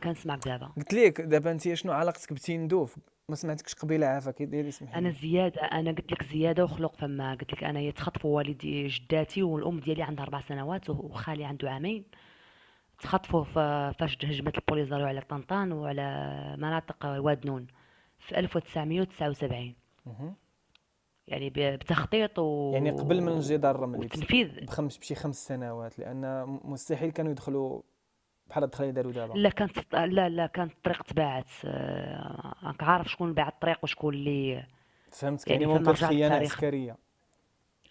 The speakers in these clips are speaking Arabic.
كنسمعك دابا. قلت لك دابا انت شنو علاقتك بتيندوف؟ ما سمعتكش قبيله عافاك ديالي، اسمحي انا لي. زياده، انا قلت لك زياده وخلق فما، قلت لك انا يتخطفوا والدي جداتي، والام ديالي عندها 4 سنوات وخالي عنده عامين. تخطفوا فاش هجمت البوليزاريو على طنطان وعلى مناطق وادنون في 1979. مهم. يعني بتخطيط يعني قبل من الجدار الرملي وتنفيذ. بشي 5 سنوات، لان مستحيل كانوا يدخلوا بحال الدخله اللي داروا دابا. لا كانت الطريق تباعت، راك عارف شكون اللي باع الطريق وشكون اللي. فهمتك، يعني يعني ممكن فما كانت رجع خيانه للتاريخ. عسكريه.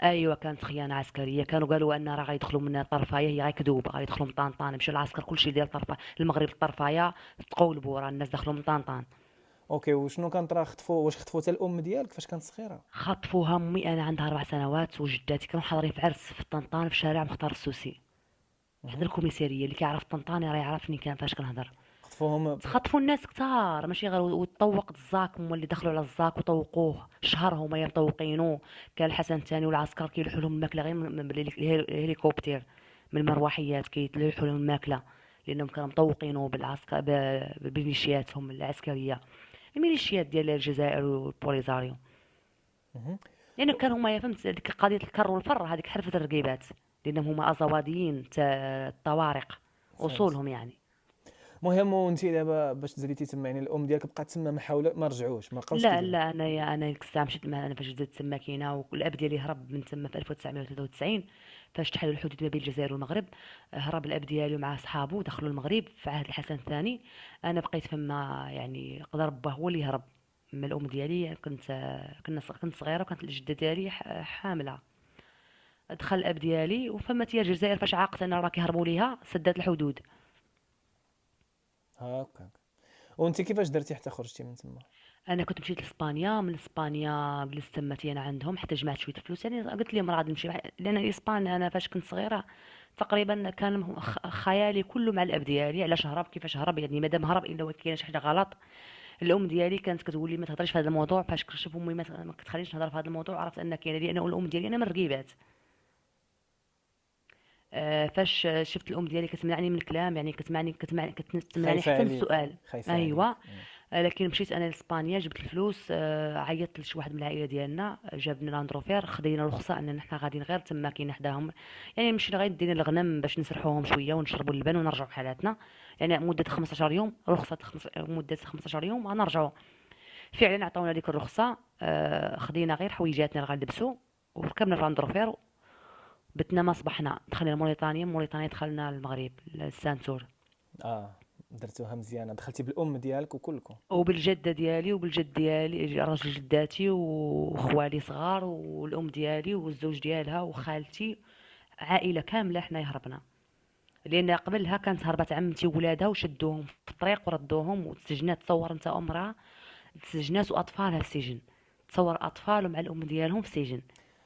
ايوه كانت خيانه عسكريه، كانوا قالوا ان راه غيدخلوا من طرفايه، هي غيكذوب، غيدخلوا من طنطان، مشى العسكر كلشي ديال طرفا المغرب طرفايه، تقولبوا راه الناس دخلوا من طنطان. اوكي، وشنو كان طرا خطفوا؟ واش خطفوا حتى الام ديالك فاش كانت صغيره؟ خطفوها امي، انا عندها 4 سنوات، وجداتي كانوا حاضرين في عرس في طنطان في شارع مختار السوسي، حدا مهم. الكوميساريه. اللي كيعرف طنطان راه يعرفني كان فاش كنهضر. خطفوهم تخطفوا الناس كتار، ماشي غير وطوقت الزاك، هما اللي دخلوا على الزاك وطوقوه شهر، هما مطوقينو. كان الحسن الثاني والعسكر كيلوحوا لهم الماكله غير من الهليكوبتر، من المروحيات كيلوحوا لهم الماكله، لانهم كانوا مطوقينو بالعسكر بميليشياتهم العسكريه، الميليشيات ديال الجزائر والبوليزاريو. مهم. لانه كانوا هما فهمت ديك قضيه الكر والفر، هذيك حرفه الرقيبات، لانهم هما ازواديين الطوارق فهمت. اصولهم يعني. المهم وانت دابا باش تزريتي تما، يعني الام ديالك بقات تما، ما حاولوا ما رجعوش، ما بقاوش لا كيديروا؟ لا انا ديك الساعه مشيت مع، انا فاش زدت تما كاينه، والاب ديالي هرب من تما في 1993 فاش تحالوا الحدود ما بين الجزائر والمغرب. هرب الاب ديالي مع صحابه دخلوا المغرب في عهد الحسن الثاني. انا بقيت فما، يعني قدر ربه هو اللي هرب. من الام ديالي كنت صغيره، وكانت الجده ديالي حامله. دخل الاب ديالي وفما هي الجزائر فاش عاقت انا راه كيهربوا ليها، سدات الحدود. هاكا. وانت كيفاش درتي حتى خرجتي من تما؟ انا كنت مشيت لاسبانيا، من اسبانيا جلست تماتي انا عندهم حتى جمعت شويه فلوس، يعني قلت لهم راه غادي نمشي لان اسبانيا انا فاش كنت صغيره تقريبا كان خيالي كله مع الاب ديالي. علاش هرب كيفاش هرب، يعني مادام هرب الا كاينه شي حاجه غلط. الام ديالي كانت كتقول لي ما تهضريش في هذا الموضوع، فاش كنشوف امي ما كتخلينيش نهضر في هذا الموضوع، عرفت ان كاينه لي انا والام ديالي انا من الرقيبات. فاش شفت الام ديالي كتمنعني من الكلام، يعني كتمنعني خايفه حتى من عليك، السؤال. خايفه عليك. ايوه. لكن مشيت انا لاسبانيا، جبت الفلوس، عيطت لشي واحد من العائله ديالنا جاب لنا لاندروفير، خدينا رخصه اننا حنا غاديين غير تما كاين حداهم. يعني مشينا غير دينا الغنم باش نسرحوهم شويه ونشربوا اللبن ونرجعوا بحالاتنا. يعني مده 15 يوم رخصه، مده 15 يوم غنرجعوا. فعلا عطاونا ديك الرخصه، خدينا غير حويجاتنا اللي غنلبسوا، وركبنا في لاندروفير. بتنا ما صبحنا دخلنا لموريتانيا، من موريتانيا دخلنا المغرب للسانسور. اه، درتوها مزيانه، دخلتي بالام ديالك وكلكم. وبالجده ديالي وبالجد ديالي، راجل جداتي وخوالي صغار والام ديالي والزوج ديالها وخالتي، عائله كامله حنا هربنا. لان قبلها كانت هربت عمتي وولادها وشدوهم في الطريق وردوهم وتسجنات. تصور انت امراه تسجنات واطفالها في السجن، تصور اطفال مع الام ديالهم في السجن.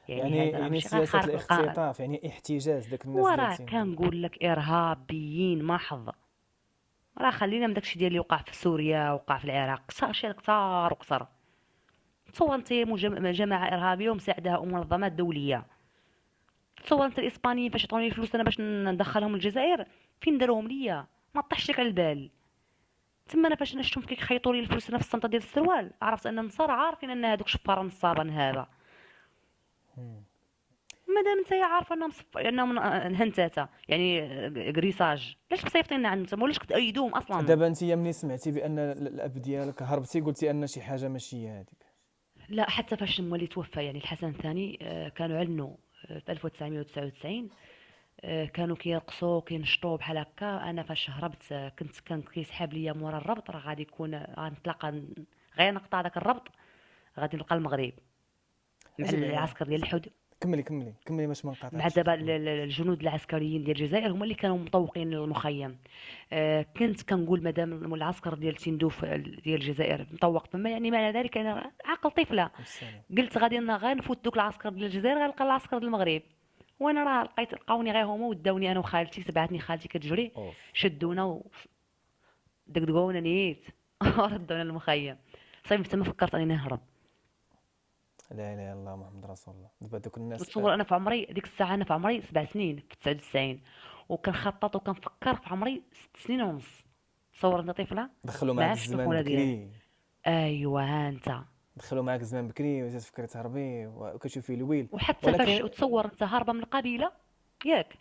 يعني يعني هذا راه ماشي غير سياسه خارق للقانون. الاختطاف، يعني احتجاز داك الناس ديال وراه تيندوف. كنقول لك ارهابيين محض. راه خلينا من داكشي ديال اللي وقع في سوريا وقع في العراق، صار شي كتار وكثر. تصور انت جماعه ارهابيه ومساعدها منظمات دوليه. تصور انت الاسبانيين فاش عطوني الفلوس انا باش ندخلهم الجزائر، فين داروهم ليا؟ ما طاحش لك على البال. تما انا فاش شفتهم كيخيطوا لي الفلوس انا في الصنطه ديال السروال، عرفت ان النصارى عارفين ان هذوك شفاره نصابه نهابه. مادام انت عارفه انهم انهم نهنتاتا يعني كريساج، علاش مصيفطين عندهم ولاش كتأيدوهم اصلا؟ دابا انت ملي سمعتي بان الاب ديالك هربتي، قلتي ان شي حاجه ماشي هي هذيك؟ لا حتى فاش مولي توفى يعني الحسن الثاني، كانوا علنوا في 1999. كانوا كيرقصوا كينشطوا بحال هكا. انا فاش هربت، كان كيسحاب ليا مورا الربط، راه غادي يكون غنتلاقى، غير نقطع داك الربط غادي نلقى المغرب مع اجل العسكر ديال الحدود، كملي باش ما مع نقاطعكش. دابا الجنود العسكريين ديال الجزائر هما اللي كانوا مطوقين المخيم. كنت كنقول مادام العسكر ديال تندوف ديال الجزائر مطوق تما، يعني معنى ذلك انا عاقل طفله. عليكم السلام. قلت غادي غير نفوت دوك العسكر ديال الجزائر غنلقى العسكر ديال المغرب. وانا راه لقاوني غير هما وداوني انا وخالتي، تبعتني خالتي كتجري، اوف. شدونا ودقدقونا نيت وردونا للمخيم. صافي تما فكرت اني نهرب. لا اله الا الله محمد رسول الله. دابا دوك الناس وتصور انا في عمري ديك الساعه، انا في عمري 7 سنين في 99، وكنخطط وكنفكر في عمري 6 سنين ونص. تصور انت طفله دخلوا معاك معاش الزمان الطفوله ديالك. بكري، ايوا ها انت. دخلوا معاك الزمان بكري وتتفكري تهربي وكتشوفي الويل. وحتى فاش ولكن تصور انت هاربه من القبيله ياك،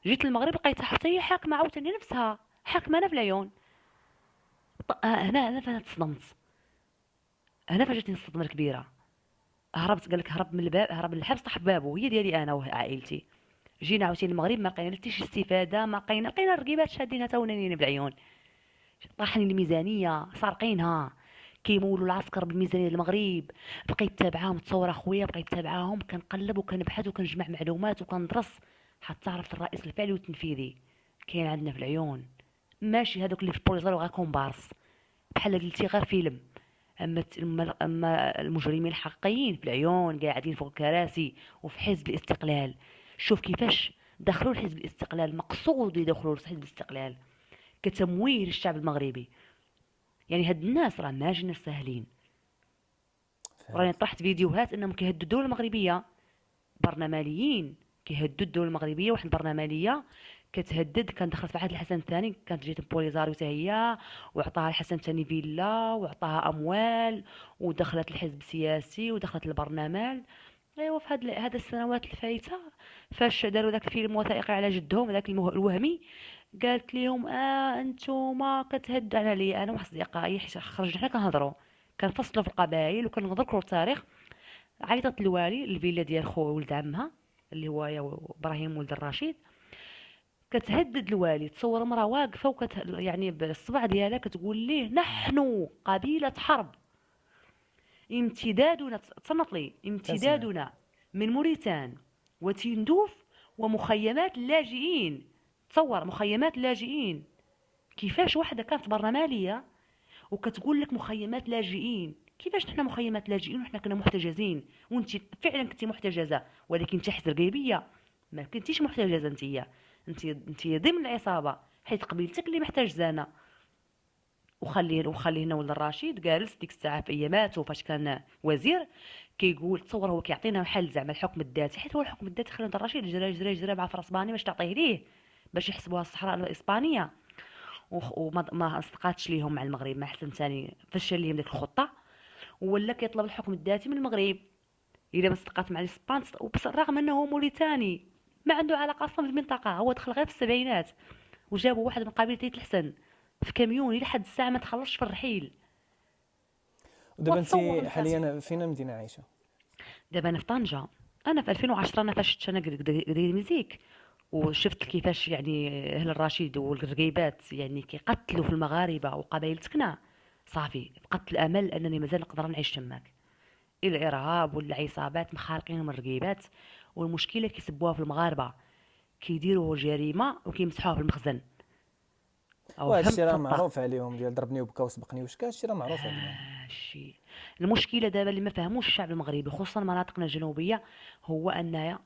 جيت للمغرب لقيتها حتى هي حاكمه عاوتاني نفسها، حاكمه انا في العيون. هنا فانا تصدمت، هنا فاش جاتني الصدمه الكبيره. هربت، قال لك هرب من الباب، هرب من الحبس طاح بابه، هي ديالي انا وعائلتي. جينا عاوتاني المغرب ما لقينا حتى شي استفاده، ما لقينا الرقيبات شادينها تاونانيين بالعيون. طاحني الميزانيه سارقينها، كيمولوا العسكر بالميزانيه المغرب. بقيت تابعاهم، تصور اخويا بقيت تابعاهم، كنقلب وكنبحث وكنجمع معلومات وكندرس حتى عرفت الرئيس الفعلي والتنفيذي كاين عندنا في العيون. ماشي هذوك اللي في البوليزار غير كومبارس بحال قلتي غير فيلم. اما المجرمين الحقيقيين في العيون قاعدين فوق الكراسي وفي حزب الاستقلال. شوف كيفاش دخلوا لحزب الاستقلال، مقصود يدخلوا لحزب الاستقلال كتمويل الشعب المغربي. يعني هاد الناس راه ماشي ناس ساهلين. راني فهمت. طرحت فيديوهات انهم كيهدوا الدوله المغربيه، برلمانيين كيهدوا الدوله المغربيه. واحد البرلمانيه كتهدد، كان دخلت في عهد الحسن الثاني، كانت جات بوليزاريو حتى هي، وعطاها الحسن الثاني فيلا وعطاها اموال، ودخلت الحزب السياسي ودخلت البرلمان. ايوا في هاد السنوات الفايته فاش داروا داك الفيلم وثائقي على جدهم داك الوهمي، قالت لهم انتوما كتهدوا عليا انا واصدقائي، حيت خرجنا حنا كنهضروا، كنفصلوا في القبائل وكنذكروا التاريخ. عيطت الوالي الفيلا ديال خو ولد عمها اللي هو يا ابراهيم ولد الرشيد، كتهدد الوالي. تصور مرة واقفة يعني بالصبع ديالها كتقول ليه نحن قبيلة حرب، امتدادنا، تصنت لي، كنسمع. امتدادنا من موريتان وتندوف ومخيمات اللاجئين. تصور مخيمات اللاجئين، كيفاش واحدة كانت برلمانية وكتقول لك مخيمات لاجئين؟ كيفاش نحن مخيمات لاجئين وحنا كنا محتجزين؟ وانت فعلا كنتي محتجزة، ولكن تحت رقيبية، ما كنتيش محتجزة انتيا. انتي ضمن العصابة حيت قبيلتك اللي محتجزانا. وخلي هنا ولد الرشيد جالس ديك الساعه في اياماته فاش كان وزير، كيقول تصور هو كيعطينا حل زعما الحكم الذاتي، حيت هو الحكم الذاتي خلى ولد الرشيد جرى مع فرسباني باش تعطيه ليه، باش يحسبوها الصحراء الاسبانيه. وما ما اصدقاتش ليهم مع المغرب، مع حسن ثاني فشل ليهم ديك الخطه، ولا كيطلب الحكم الذاتي من المغرب الا ما صدقات مع الاسبان. وبس رغم انه موريتاني ما عنده علاقه اصلا بالمنطقه، هو دخل غير في السبعينات وجابوا واحد من قبيله الحسن في كاميون الى حد الساعه ما تخلصش في الرحيل. ودابا انت وتصور انت حاليا فين المدينه عايشه؟ دابا انا في طنجه. انا في 2010 انا فاش شفت انا قدير ميزيك وشفت كيفاش يعني اهل الرشيد والرقيبات يعني كيقتلوا في المغاربه وقبائل تكنا، صافي فقدت الامل انني مازال نقدر نعيش تماك. الارهاب والعصابات مخارقين من الرقيبات، والمشكله كيسبوها في المغاربه، كيديروا جريمه وكيمسحوها في المخزن. او وهذا الشيء فهمت راه سطا. معروف عليهم، ديال ضربني وبكى وسبقني وشكا، هادشي راه معروف عليهم. ماشي. المشكله دابا اللي ما فهموش الشعب المغربي خصوصا مناطقنا الجنوبيه، هو ان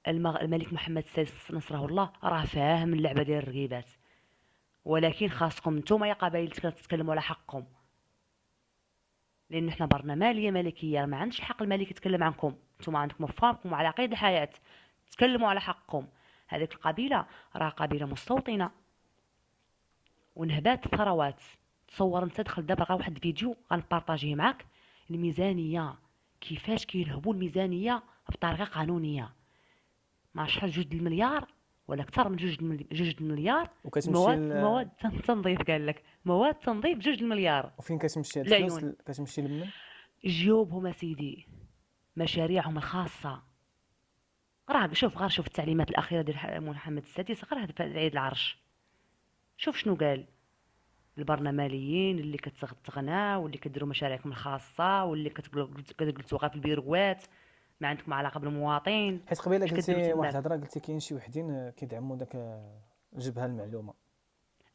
الملك محمد السادس نصره الله راه فاهم اللعبه ديال الرقيبات، ولكن خاصكم نتوما يا قبائل تتكلموا على حقكم، لان احنا برلمانيه ملكيه، ما عندش الحق الملك يتكلم عنكم، نتوما عندكم افكاركم وعلى قيد الحياه، تكلموا على حقكم. هذيك القبيله راه قبيله مستوطنه ونهبات الثروات. تصور انت دخل دابا غير واحد الفيديو غنبارطاجيه معاك، الميزانيه كيفاش كينهبوا الميزانيه بطريقه قانونيه، مع شحال 2 المليار ولا اكثر من 2 المليار. وكتمشي مواد تنظيف، قال لك مواد تنظيف 2 المليار. وفين كتمشي هاد الفلوس؟ العيون كتمشي لمن؟ جيوبهم اسيدي، مشاريعهم الخاصه. غير شوف التعليمات الاخيره ديال محمد السادس، غير هذا عيد العرش، شوف شنو قال. البرلمانيين اللي كتغنى واللي كديروا مشاريعكم الخاصه واللي كتجلسوا غير في البيروات، ما عندكم علاقه بالمواطن، حيت قبيله اش كديروا قلتي واحد تماك؟ الهضره، قلتي كاين شي وحدين كيدعموا داك الجبهه المعلومه.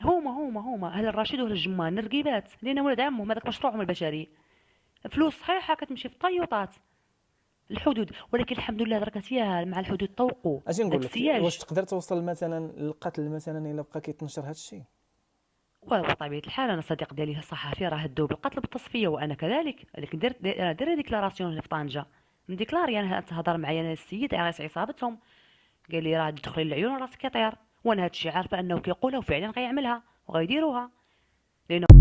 هما اهل الرشيد واهل الجمان الرقيبات، لان ولاد عمهم هذاك مشروعهم البشري. فلوس صحيحه كتمشي في الطيوطات الحدود، ولكن الحمد لله دركات ياها مع الحدود طوقوا اجي داك نقول لك، واش السياج. تقدر توصل مثلا للقتل مثلا الا بقى كيتنشر هذا الشيء؟ وبطبيعه الحال انا صديق ديالي صحفي راه هدوه بالقتل بالتصفيه وانا كذلك، ولكن انا دايره ديكلاراسيون في طنجه، مديكلاري انا تهضر معايا انا السيد رئيس عصابتهم، قال لي راه تدخلي العيون راسك يطير، وانا هادشي عارفه انه كيقولها وفعلا غيعملها وغيديروها. لأنه